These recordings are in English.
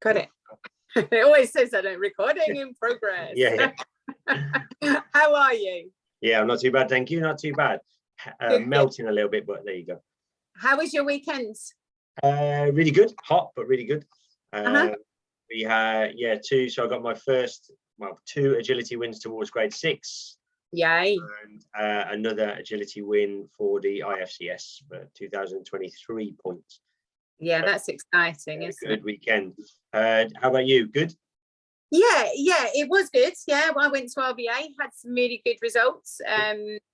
Got it. It always says that, recording in progress. Yeah. How are you? Yeah, I'm not too bad, thank you. Not too bad. Melting a little bit, but there you go. How was your weekend? Really good. Hot, but really good. We had two. So I got my first, 2 agility wins towards grade 6. Yay! And another agility win for the IFCS for 2023 points. Yeah, that's exciting. Isn't good weekend. How about you? Good. Yeah, it was good. Yeah, well, I went to RBA, had some really good results.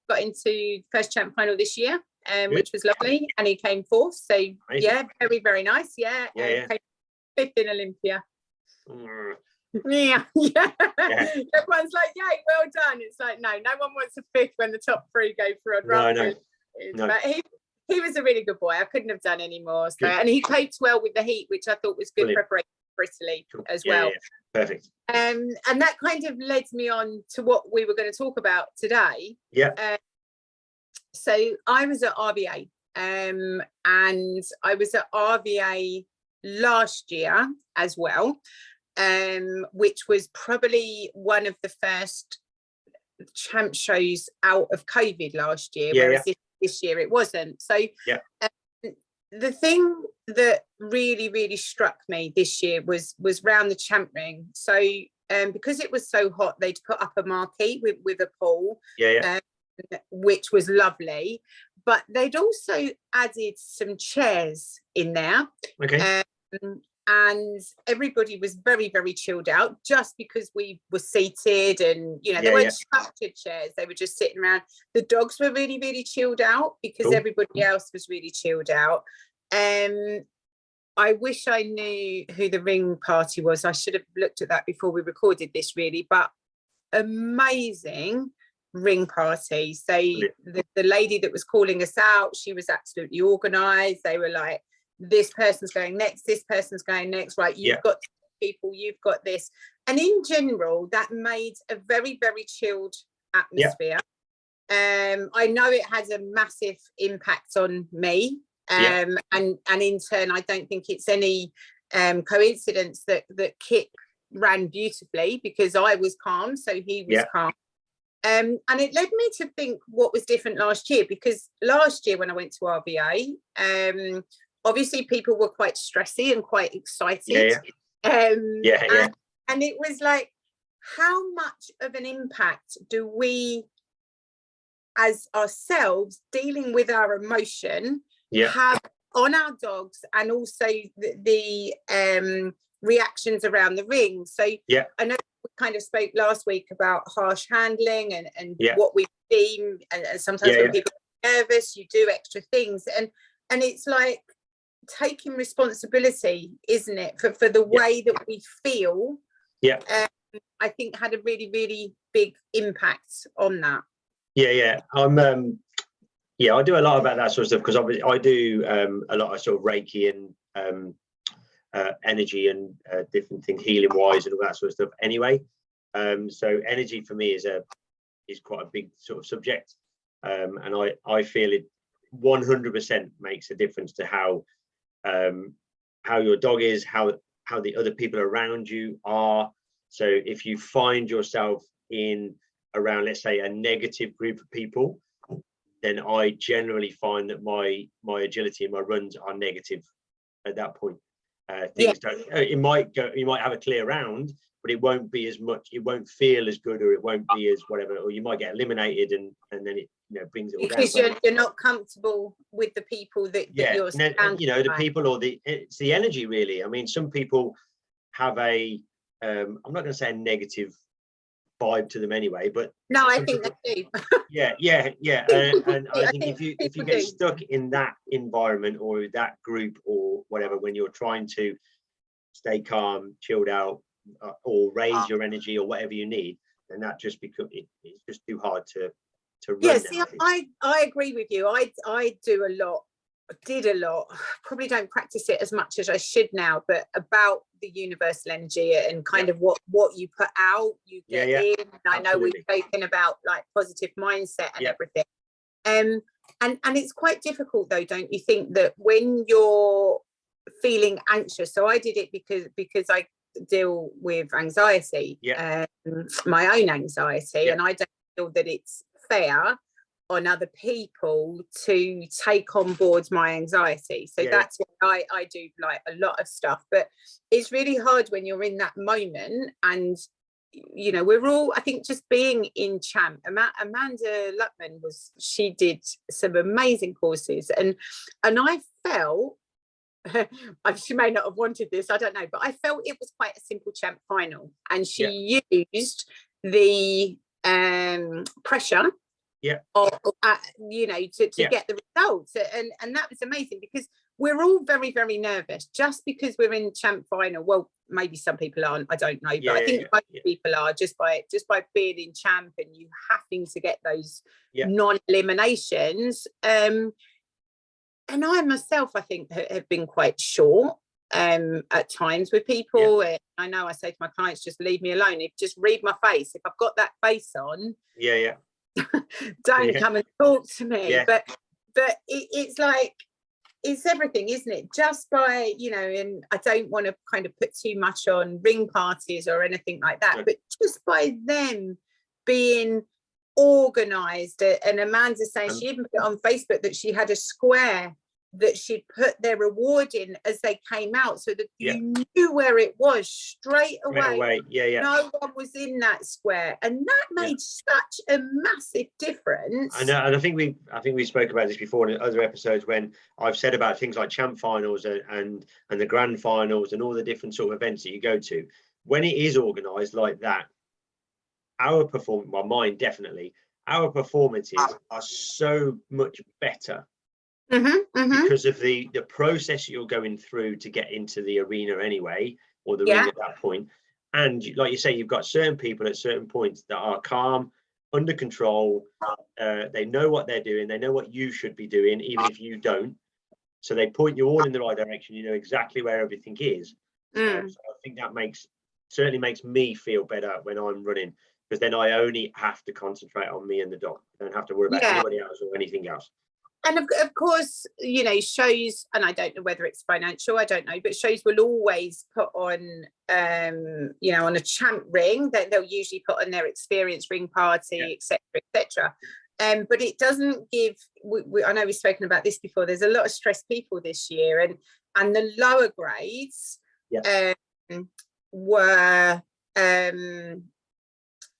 Got into first champ final this year, which was lovely, and he came 4th. So amazing. Yeah, very, very nice. Yeah, came 5th in Olympia. Yeah. Everyone's like, "Yay, well done." It's like, no one wants a 5th when the top 3 go for a run. No. But he was a really good boy. I couldn't have done any more. So, and he coped well with the heat, which I thought was good preparation for Italy as well. Yeah. Perfect. And that kind of led me on to what we were going to talk about today. Yeah. So I was at RBA, and I was at RBA last year as well, which was probably one of the first champ shows out of COVID last year, whereas this year it wasn't. So the thing that really, really struck me this year was round the champ ring. So because it was so hot, they'd put up a marquee with a pool, which was lovely. But they'd also added some chairs in there. Okay. And everybody was very, very chilled out, just because we were seated, and they weren't structured chairs, they were just sitting around. The dogs were really, really chilled out because everybody else was really chilled out. I wish I knew who the ring party was. I should have looked at that before we recorded this, really. But amazing ring party. So the lady that was calling us out, she was absolutely organised. They were like, this person's going next, this person's going next, right? You've got people, you've got this. And in general, that made a very, very chilled atmosphere. I know it has a massive impact on me. And in turn, I don't think it's any coincidence that Kit ran beautifully, because I was calm, so he was calm. And it led me to think what was different last year, because last year when I went to RBA, obviously people were quite stressy and quite excited. And it was like, how much of an impact do we, as ourselves, dealing with our emotion, have on our dogs, and also the reactions around the ring? So I know we kind of spoke last week about harsh handling and what we deem, and sometimes when people are nervous, you do extra things, and it's like taking responsibility, isn't it, for the way that we feel. I think had a really, really big impact on that. I do a lot about that sort of stuff, because obviously I do a lot of sort of Reiki and energy and different things, healing wise, and all that sort of stuff anyway. So energy for me is quite a big sort of subject, and I feel it 100% makes a difference to how your dog is, how the other people around you are. So if you find yourself in around, let's say, a negative group of people, then I generally find that my agility and my runs are negative at that point. Things don't, you might have a clear round, but it won't be as much, it won't feel as good, or it won't be as whatever, or you might get eliminated, and then it brings it all down. Because you're not comfortable with the people that you're surrounded by. The people, or it's the energy, really. I mean, some people have a I'm not going to say a negative vibe to them anyway, but no, I think they do. And I think if you get stuck in that environment or that group or whatever, when you're trying to stay calm, chilled out, or raise your energy or whatever you need, then that just becomes, it's just too hard to run. See, I agree with you. I did a lot, probably don't practice it as much as I should now, but about the universal energy and kind of what you put out, you get in. And I know we've spoken about like positive mindset and everything. And it's quite difficult though, don't you think, that when you're feeling anxious. So I did it because I deal with anxiety, my own anxiety, and I don't feel that it's fair on other people to take on board my anxiety. So that's why I do like a lot of stuff. But it's really hard when you're in that moment, and you know, we're all, I think, just being in champ. Amanda Luckman she did some amazing courses, and I felt she may not have wanted this, I don't know, but I felt it was quite a simple champ final, and she used the pressure of, you know, to get the results, and that was amazing, because we're all very, very nervous just because we're in champ final. Well, maybe some people aren't, I don't know, but I think most people are, just by being in champ and you having to get those non-eliminations. And I myself, I think, have been quite short at times with people. I know I say to my clients, just leave me alone. Just read my face. If I've got that face on, don't come and talk to me. But it's like, it's everything, isn't it? Just by, you know, and I don't want to kind of put too much on ring parties or anything like that, but just by them being organised. And Amanda saying she even put on Facebook that she had a square that she'd put their reward in as they came out, so that you knew where it was straight away. No one was in that square, and that made such a massive difference. I know, and I think we spoke about this before in other episodes, when I've said about things like champ finals and the grand finals and all the different sort of events that you go to. When it is organised like that, our performance, well, mine definitely, our performances are so much better because of the process you're going through to get into the arena anyway, or the ring at that point. And like you say, you've got certain people at certain points that are calm, under control. They know what they're doing. They know what you should be doing, even if you don't. So they point you all in the right direction. You know exactly where everything is. So I think that certainly makes me feel better when I'm running, because then I only have to concentrate on me and the dog. I don't have to worry about anybody else or anything else. And of course, you know, shows, and I don't know whether it's financial, I don't know, but shows will always put on, you know, on a champ ring, that they'll usually put on their experience ring party, etc., etc. But it doesn't give. I know we've spoken about this before. There's a lot of stressed people this year, and the lower grades were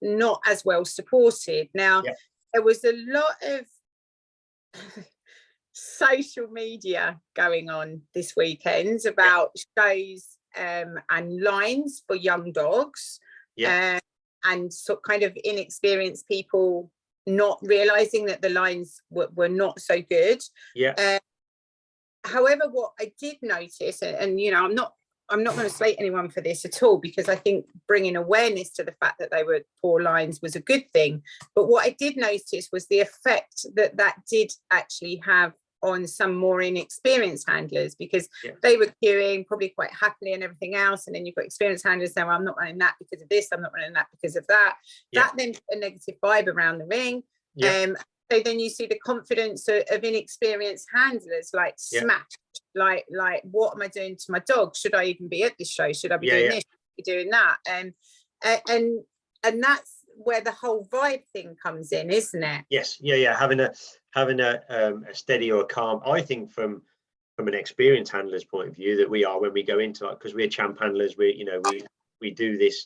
not as well supported. Now, there was a lot of social media going on this weekend about shows and lines for young dogs, and so kind of inexperienced people not realizing that the lines were not so good. However, what I did notice, and you know, I'm not going to slate anyone for this at all, because I think bringing awareness to the fact that they were poor lines was a good thing. But what I did notice was the effect that did actually have on some more inexperienced handlers, because they were queuing probably quite happily and everything else. And then you've got experienced handlers saying, well, I'm not running that because of this, I'm not running that because of that. That then put a negative vibe around the ring. So then you see the confidence of inexperienced handlers like smashed, like what am I doing to my dog? Should I even be at this show? Should I be doing this? Should I be doing that? And that's where the whole vibe thing comes in, isn't it? Yes, having a steady or a calm. I think from an experienced handler's point of view, that we are, when we go into, like, because we're champ handlers, we do this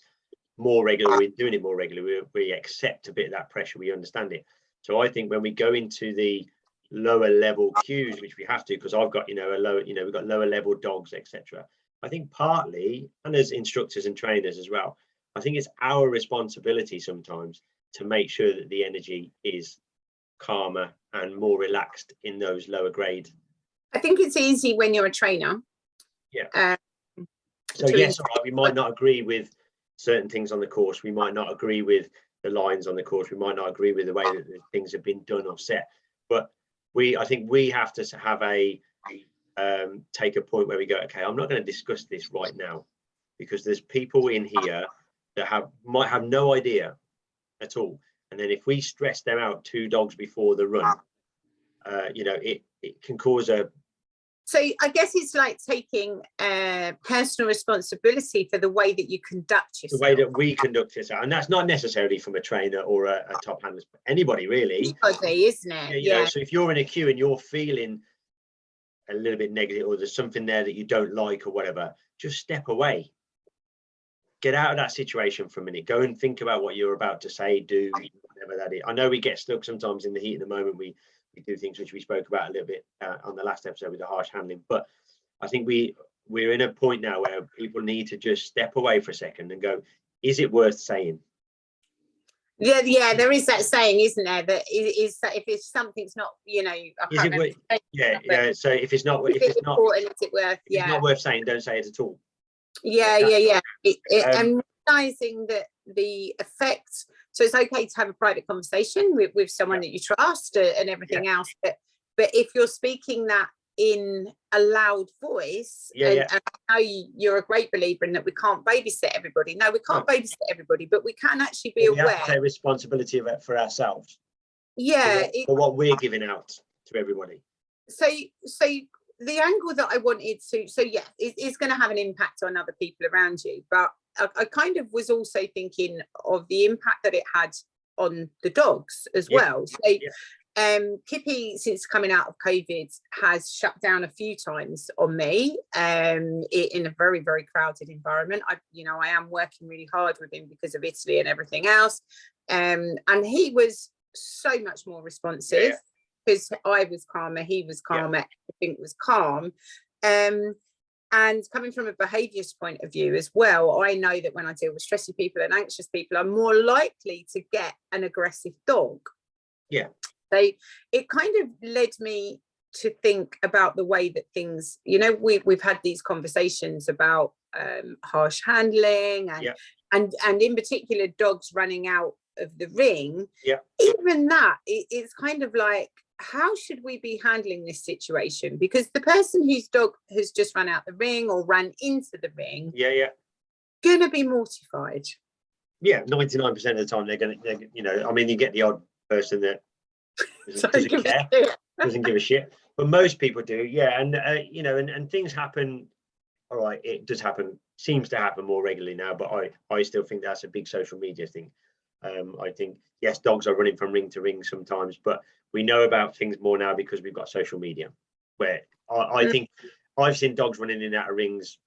more regularly. We're doing it more regularly. We accept a bit of that pressure. We understand it. So I think when we go into the lower level queues, which we have to, because I've got, we've got lower level dogs, etc. I think partly, and as instructors and trainers as well, I think it's our responsibility sometimes to make sure that the energy is calmer and more relaxed in those lower grade. I think it's easy when you're a trainer. So yes, we might not agree with certain things on the course. We might not agree with the lines on the course. We might not agree with the way that things have been done or set. But I think we have to have take a point where we go, okay, I'm not going to discuss this right now, because there's people in here that might have no idea at all. And then if we stress them out 2 dogs before the run, it can cause a So I guess it's like taking personal responsibility for the way that you conduct yourself. The way that we conduct yourself, and that's not necessarily from a trainer or a top handler, anybody really. Anybody, isn't it? Yeah. So if you're in a queue and you're feeling a little bit negative, or there's something there that you don't like or whatever, just step away. Get out of that situation for a minute. Go and think about what you're about to say, do, whatever that is. I know we get stuck sometimes in the heat of the moment. We do things which we spoke about a little bit on the last episode with the harsh handling. But I think we're in a point now where people need to just step away for a second and go, is it worth saying? Yeah, there is that saying, isn't there? That is that if it's something's not, you know, So if it's not important, is it worth? If it's not worth saying, don't say it at all. Yeah. And realizing that the effect. So it's okay to have a private conversation with someone that you trust and everything else. But if you're speaking that in a loud voice, and I know you're a great believer in that we can't babysit everybody. No, we can't babysit everybody, but we can actually be aware. We have to take responsibility of it for ourselves. Yeah. For what we're giving out to everybody. So the angle that I wanted to, it's going to have an impact on other people around you, but I kind of was also thinking of the impact that it had on the dogs as well. So Kippy, since coming out of COVID, has shut down a few times on me in a very, very crowded environment. I am working really hard with him because of Italy and everything else. And he was so much more responsive because I was calmer, he was calmer, everything was calm. And coming from a behaviourist point of view as well, I know that when I deal with stressy people and anxious people, I'm more likely to get an aggressive dog. Yeah. So it kind of led me to think about the way that things, we've had these conversations about harsh handling and in particular dogs running out of the ring. Yeah. Even that, it's kind of like, how should we be handling this situation? Because the person whose dog has just run out the ring or ran into the ring, gonna be mortified. 99% of the time they're you get the odd person that doesn't care, doesn't give a shit, but most people do. And things happen. All right, it does happen, seems to happen more regularly now, but I still think that's a big social media thing. I think, yes, dogs are running from ring to ring sometimes, but we know about things more now because we've got social media, where I think I've seen dogs running in and out of rings,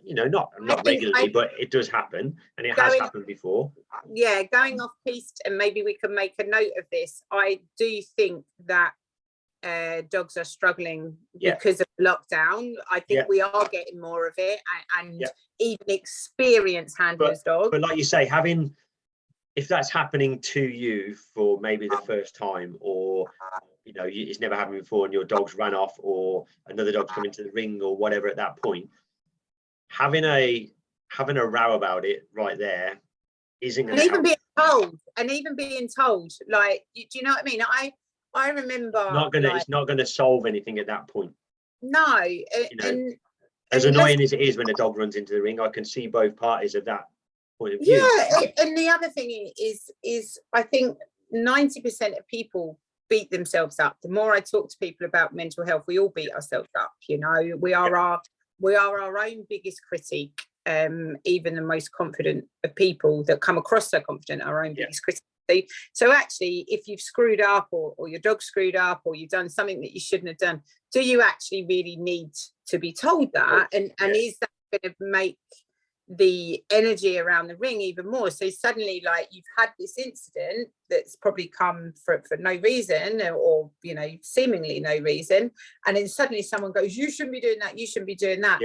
not regularly, but it does happen, and it has happened before. Yeah, going off piste, and maybe we can make a note of this. I do think that dogs are struggling because of lockdown. I think we are getting more of it, and even experienced handlers' dogs. But like you say, if that's happening to you for maybe the first time, or it's never happened before and your dog's ran off, or another dog's come into the ring or whatever, at that point, having a row about it right there isn't going to help. Even being told, like, do you know what I mean? I remember it's not going to solve anything at that point. No. As annoying as it is when a dog runs into the ring, I can see both parties of that point of view. And the other thing is I think 90% of people beat themselves up. The more I talk to people about mental health, we all beat ourselves up. We are our own biggest critic. Even the most confident of people that come across so confident are our own biggest critic. So actually, if you've screwed up, or your dog screwed up, or you've done something that you shouldn't have done, do you actually really need to be told that? And is that going to make the energy around the ring even more? So suddenly, like, you've had this incident that's probably come for no reason, or seemingly no reason, and then suddenly someone goes, you shouldn't be doing that, you shouldn't be doing that.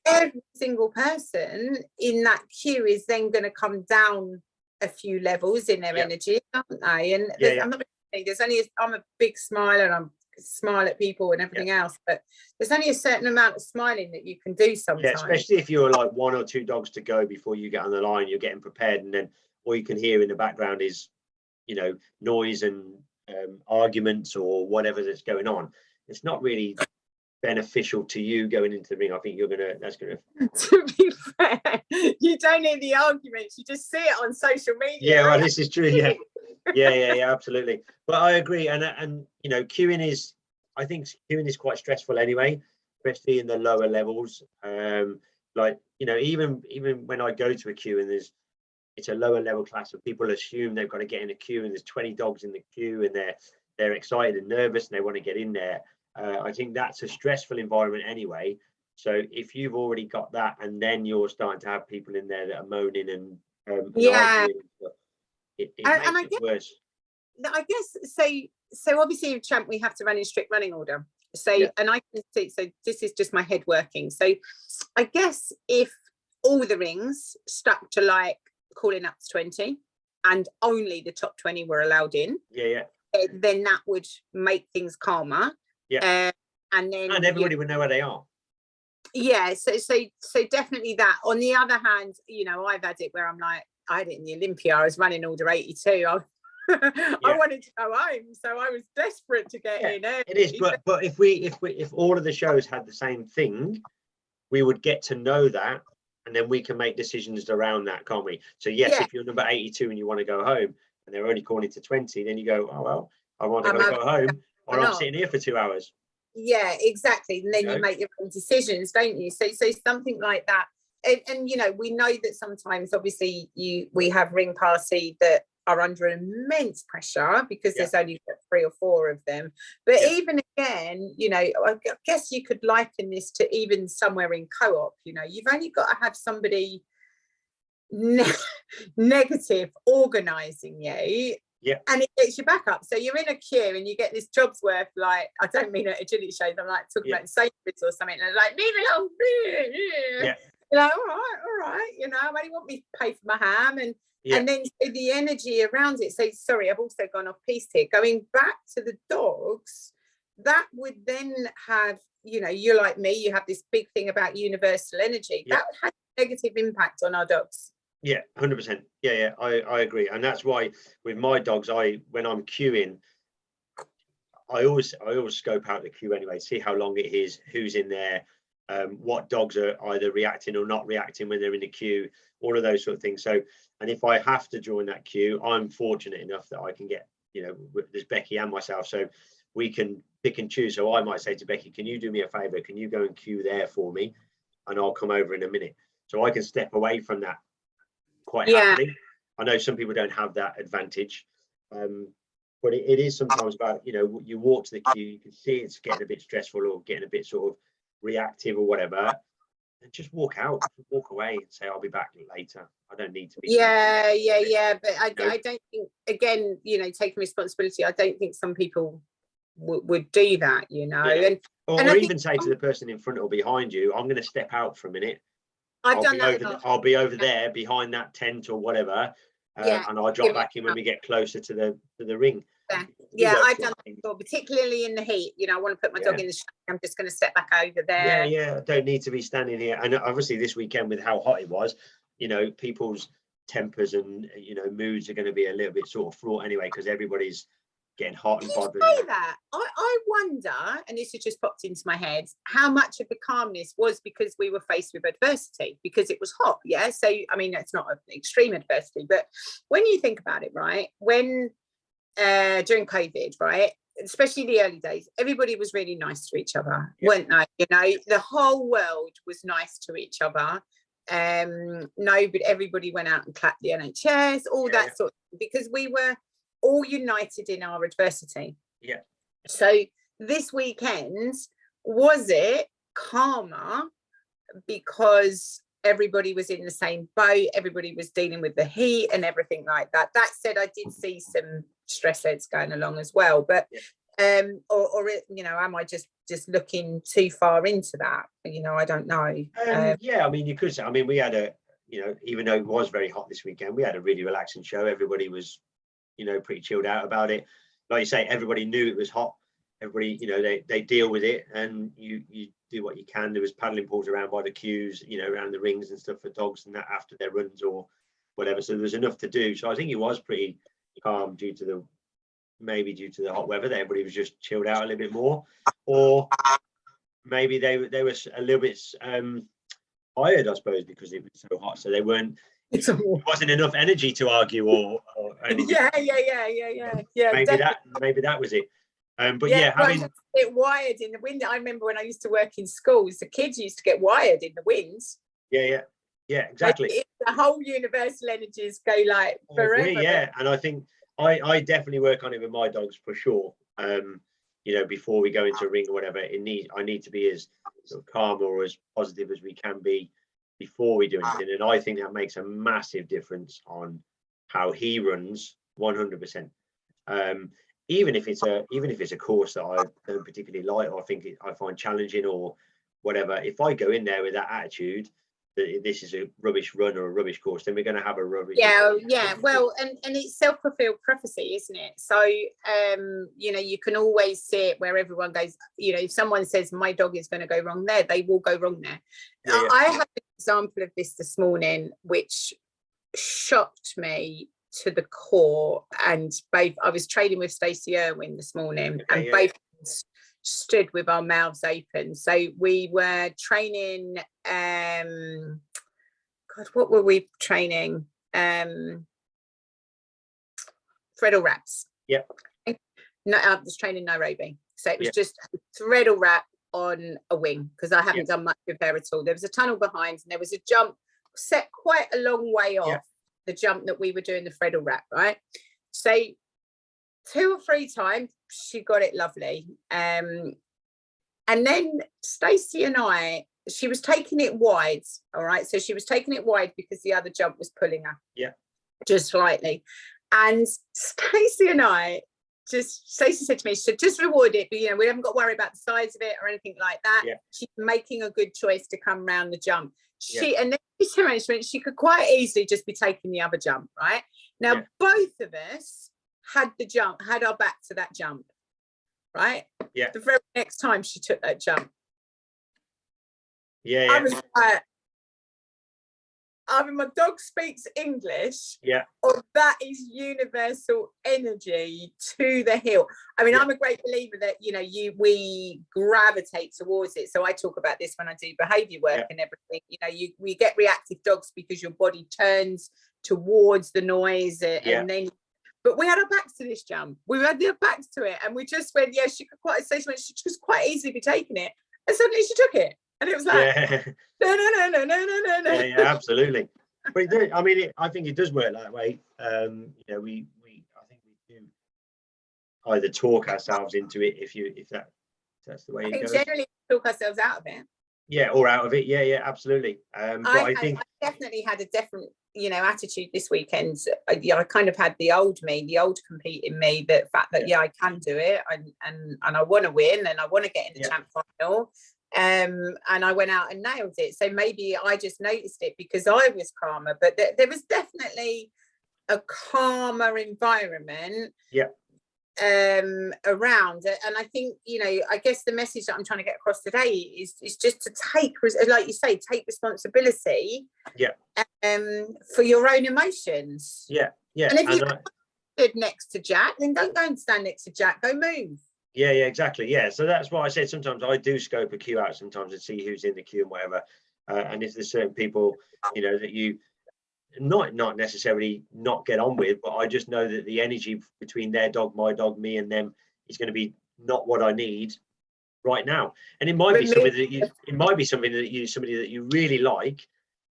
Every single person in that queue is then going to come down a few levels in their energy, aren't they? And I'm not really saying I'm a big smiler, and I'm smile at people and everything else, but there's only a certain amount of smiling that you can do sometimes. Especially if you're like 1 or 2 dogs to go before you get on the line, you're getting prepared, and then all you can hear in the background is noise and arguments or whatever that's going on. It's not really beneficial to you going into the ring. I think that's gonna to be fair, you don't hear the arguments, you just see it on social media. This is true. Absolutely. But I agree, and queuing is quite stressful anyway. especially in the lower levels. Like, you know, even when I go to a queue and it's a lower level class and people assume they've got to get in a queue and there's 20 dogs in the queue and they're excited and nervous and they want to get in there. I think that's a stressful environment anyway. So if you've already got that and then you're starting to have people in there that are moaning and Yeah. it And makes it worse. I guess so obviously in Champ we have to run in strict running order. So Yeah. and I can see, so this is just my head working. So I guess if all the rings stuck to like calling up to 20 and only the top 20 were allowed in, then that would make things calmer. And then everybody would know where they are. Yeah, so definitely that. On the other hand, you know, I've had it where I'm like, I had it in the Olympia, I was running order 82. I wanted to go home, so I was desperate to get in. It is, but if all of the shows had the same thing, we would get to know that, and then we can make decisions around that, can't we? So yes, if you're number 82 and you want to go home, and they're only calling to 20, then you go, oh well, I want to go home, or I'm sitting here for 2 hours. Yeah, exactly. And then you make your own decisions, don't you? So something like that. And you know, we know that sometimes obviously we have ring party that are under immense pressure because there's only 3 or 4 of them. But even again, you know, I guess you could liken this to even somewhere in co-op. You know, you've only got to have somebody negative organizing you. And it gets you back up. So you're in a queue and you get this job's worth, like, I don't mean at agility shows, I'm like talking about Sainsbury's or something, and they're like, leave it alone. You know, all right, you know, I only want me to pay for my ham. And then the energy around it. So sorry, I've also gone off piece here. Going back to the dogs, that would then have, you know, you're like me, you have this big thing about universal energy. That would have a negative impact on our dogs. Yeah, 100%. Yeah, I agree, and that's why with my dogs, when I'm queuing, I always scope out the queue anyway, see how long it is, who's in there, what dogs are either reacting or not reacting when they're in the queue, all of those sort of things. So, and if I have to join that queue, I'm fortunate enough that I can get, you know, there's Becky and myself, so we can pick and choose. So I might say to Becky, can you do me a favor? Can you go and queue there for me? And I'll come over in a minute. So I can step away from that quite happily. I know some people don't have that advantage, but it is sometimes about, you know, you walk to the queue, you can see it's getting a bit stressful or getting a bit sort of reactive or whatever, and just walk out, walk away and say, I'll be back later. I don't need to be. But I don't think, again, you know, taking responsibility, I don't think some people would do that, you know. Or even say to the person in front or behind you, I'm going to step out for a minute. I'll be over there behind that tent or whatever, and I'll drop back in when we get closer to the ring. I've done that before, particularly in the heat. You know, I want to put my dog in the shade. I'm just going to step back over there. I don't need to be standing here. And obviously this weekend with how hot it was, you know, people's tempers and, you know, moods are going to be a little bit sort of fraught anyway, because everybody's getting hot and bothered. Say that. I wonder, and this has just popped into my head, how much of the calmness was because we were faced with adversity, because it was hot. So I mean, it's not an extreme adversity, but when you think about it, right, when during COVID, right, especially the early days, everybody was really nice to each other, weren't they? You know, the whole world was nice to each other. But everybody went out and clapped the NHS, all that sort of, because we were all united in our adversity. So this weekend, was it calmer because everybody was in the same boat, everybody was dealing with the heat and everything like that? That said, I did see some stress heads going along as well, but or you know, am I just looking too far into that? You know, I don't know. I mean, you could say, I mean, we had you know, even though it was very hot this weekend, we had a really relaxing show. Everybody was, you know, pretty chilled out about it. Like you say, everybody knew it was hot. Everybody, you know, they deal with it, and you do what you can. There was paddling pools around by the queues, you know, around the rings and stuff for dogs and that after their runs or whatever. So there was enough to do. So I think it was pretty calm due to the hot weather. That everybody was just chilled out a little bit more, or maybe they were a little bit tired, I suppose, because it was so hot. So they weren't. It wasn't enough energy to argue or anything. Yeah. Maybe that was it. But yeah, having it wired in the wind. I remember when I used to work in schools, the kids used to get wired in the winds. Yeah, exactly. Like, the whole universal energies go like forever. Yeah, and I think I definitely work on it with my dogs for sure. You know, before we go into a ring or whatever, I need to be as sort of calm or as positive as we can be before we do anything, and I think that makes a massive difference on how he runs 100%. Even if it's a course that I don't particularly like, or I find challenging or whatever, if I go in there with that attitude that this is a rubbish run or a rubbish course, then we're going to have a rubbish. Yeah. Well, and it's self-fulfilled prophecy, isn't it? So, you know, you can always see it where everyone goes, you know, if someone says my dog is going to go wrong there, they will go wrong there. I have an example of this morning, which shocked me to the core. And I was training with Stacey Irwin this morning, and both stood with our mouths open. So we were training, God, what were we training? Threadle wraps. Yeah. No, I was training Nairobi. So it was just threadle wrap on a wing, because I haven't done much with her at all. There was a tunnel behind, and there was a jump set quite a long way off the jump that we were doing the threadle wrap, right? So 2 or 3 times she got it lovely, and then Stacey and she was taking it wide, all right, so she was taking it wide because the other jump was pulling her just slightly, and Stacey said to me, she said, just reward it, but you know, we haven't got to worry about the size of it or anything like that. She's making a good choice to come round the jump. And then she could quite easily just be taking the other jump, right? Now both of us had our back to that jump, right? The very next time she took that jump, I was like, I mean, my dog speaks English. Or that is universal energy to the hill. I mean, I'm a great believer that, you know, we gravitate towards it. So I talk about this when I do behavior work and everything. You know, we get reactive dogs because your body turns towards the noise, and then. But we had our backs to this jump. We had our backs to it, and we just went. Yeah, she could she just quite easily be taking it, and suddenly she took it. And it was like, no. Yeah, absolutely. But I mean, I think it does work that way. You know, I think we do either talk ourselves into it if that's the way it goes. Generally talk ourselves out of it. Yeah, or out of it. Yeah, absolutely. But I think I definitely had a different, you know, attitude this weekend. I kind of had the old me, the old competing me, the fact that I can do it, and I want to win, and I want to get in the champ final. And I went out and nailed it. So maybe I just noticed it because I was calmer, but there was definitely a calmer environment around it. And I think, you know, I guess the message that I'm trying to get across today is just to like you say, take responsibility for your own emotions. Yeah. And if you stood next to Jack, then don't go and stand next to Jack, go move. Yeah, exactly. Yeah, so that's why I said sometimes I do scope a queue out sometimes and see who's in the queue and whatever. And if there's certain people, you know, that you not necessarily not get on with, but I just know that the energy between their dog, my dog, me and them is going to be not what I need right now. And it might be somebody that you really like,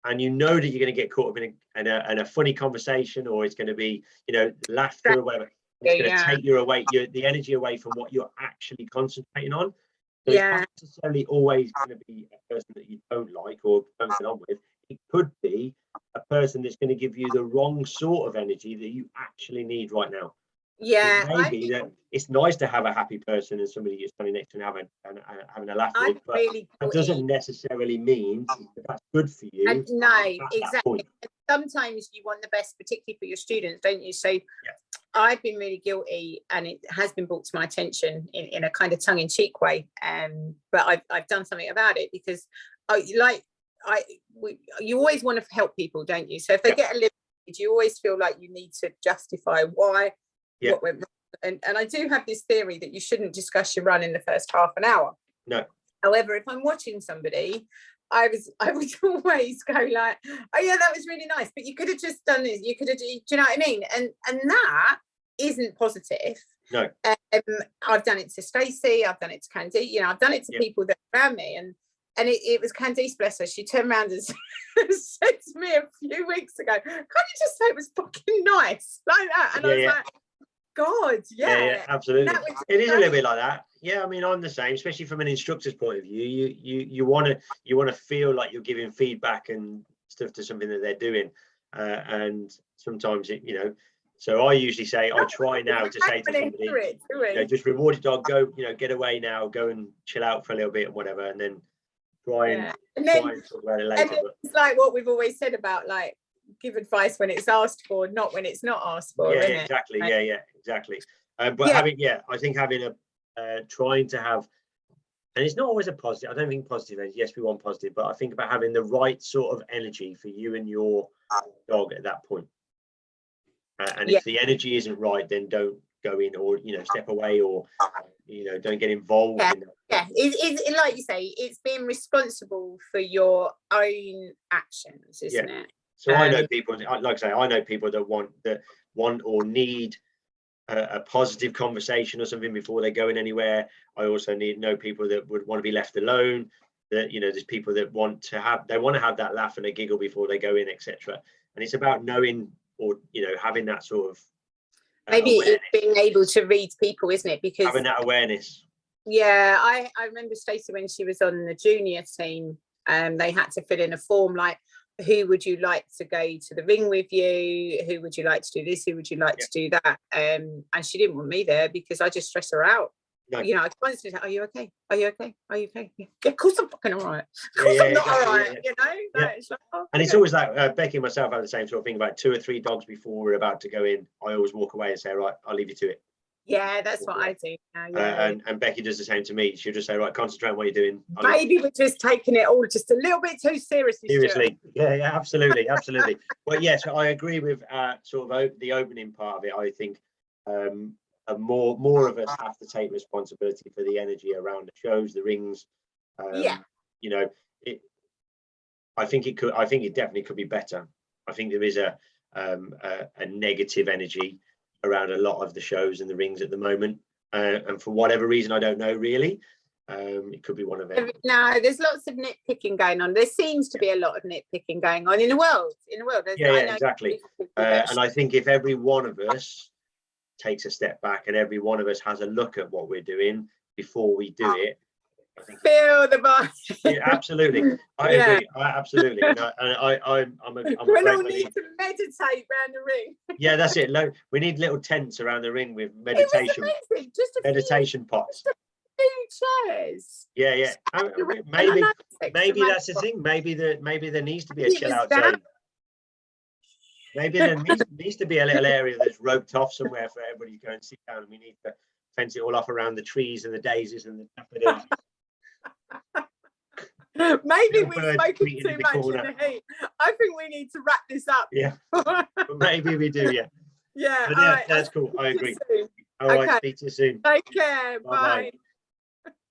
and you know that you're going to get caught up in a funny conversation, or it's going to be, you know, laughter or whatever. It's going to take the energy away from what you're actually concentrating on. So it's not necessarily always going to be a person that you don't like or don't get on with. It could be a person that's going to give you the wrong sort of energy that you actually need right now. Yeah, it may be that it's nice to have a happy person and somebody you're standing next to and having a laugh with, but that doesn't necessarily mean that that's good for you. No, exactly. Sometimes you want the best, particularly for your students, don't you? So I've been really guilty, and it has been brought to my attention in a kind of tongue-in-cheek way. But I've done something about it, because you always want to help people, don't you? So if they get a little, you always feel like you need to justify why what went wrong. And I do have this theory that you shouldn't discuss your run in the first half an hour. No. However, if I'm watching somebody, I would always go like, oh yeah, that was really nice, but you could have just done this, you could have, do you know what I mean? And that isn't positive. No. I've done it to Stacey, I've done it to Candice, you know, I've done it to people that are around me, and it was Candice, bless her, she turned around and said to me a few weeks ago, can't you just say it was fucking nice like that? And I was like, God, yeah, absolutely. It is a little bit like that. Yeah, I mean, I'm the same, especially from an instructor's point of view. You want to feel like you're giving feedback and stuff to something that they're doing, and sometimes it, you know. So I usually say, I try now to say to somebody, you know, just reward your dog, go, you know, get away now, go and chill out for a little bit and whatever, and then try and talk about it later. It's like what we've always said about, like, give advice when it's asked for, not when it's not asked for. Yeah, exactly. Yeah, exactly. But having, I think having trying to have, and it's not always a positive. I don't think positive energy. Yes, we want positive, but I think about having the right sort of energy for you and your dog at that point. And if the energy isn't right, then don't go in, or, you know, step away, or, you know, don't get involved in that. It's like you say, it's being responsible for your own actions, isn't it? So I know people, like I say, I know people that want or need a positive conversation or something before they're going anywhere. I also know people that would want to be left alone. That, you know, there's people that want to have that laugh and a giggle before they go in, etc. And it's about knowing, or, you know, having that sort of maybe it's being able to read people, isn't it? Because having that awareness. Yeah, I remember Stacey when she was on the junior team, they had to fill in a form like, who would you like to go to the ring with you? Who would you like to do this? Who would you like to do that? And she didn't want me there because I just stress her out. No. You know, I constantly say, are you okay? Are you okay? Are you okay? Yeah, of course I'm fucking all right. Of course I'm not all right, you know? It's like, and it's always like, Becky and myself have the same sort of thing about 2 or 3 dogs before we're about to go in. I always walk away and say, right, I'll leave you to it. Yeah, that's what I do now. And Becky does the same to me. She'll just say, right, concentrate on what you're doing. Maybe we're just taking it all just a little bit too seriously. Seriously. Yeah, absolutely. Well, yes, I agree with sort of the opening part of it. I think more of us have to take responsibility for the energy around the shows, the rings. You know, I think it definitely could be better. I think there is a negative energy around a lot of the shows and the rings at the moment, and for whatever reason, I don't know really. It could be one of them. No, there's lots of nitpicking going on. There seems to be a lot of nitpicking going on in the world. Exactly. And I think if every one of us takes a step back and every one of us has a look at what we're doing before we do it, I think feel the vibe. Yeah, absolutely. I agree. Absolutely. And I'm a we'll all need to meditate around the ring. Yeah, that's it. We need little tents around the ring with meditation. Just meditation pots. 2 chairs. Yeah. Maybe that's the thing. Maybe there needs to be a chill out zone. Maybe there needs to be a little area that's roped off somewhere for everybody to go and sit down, and we need to fence it all off around the trees and the daisies and the daffodils. Maybe we've spoken too much in the heat. I think we need to wrap this up. Yeah, maybe we do. Yeah. But that's cool. I agree. All right, speak to you soon. Take care. Bye.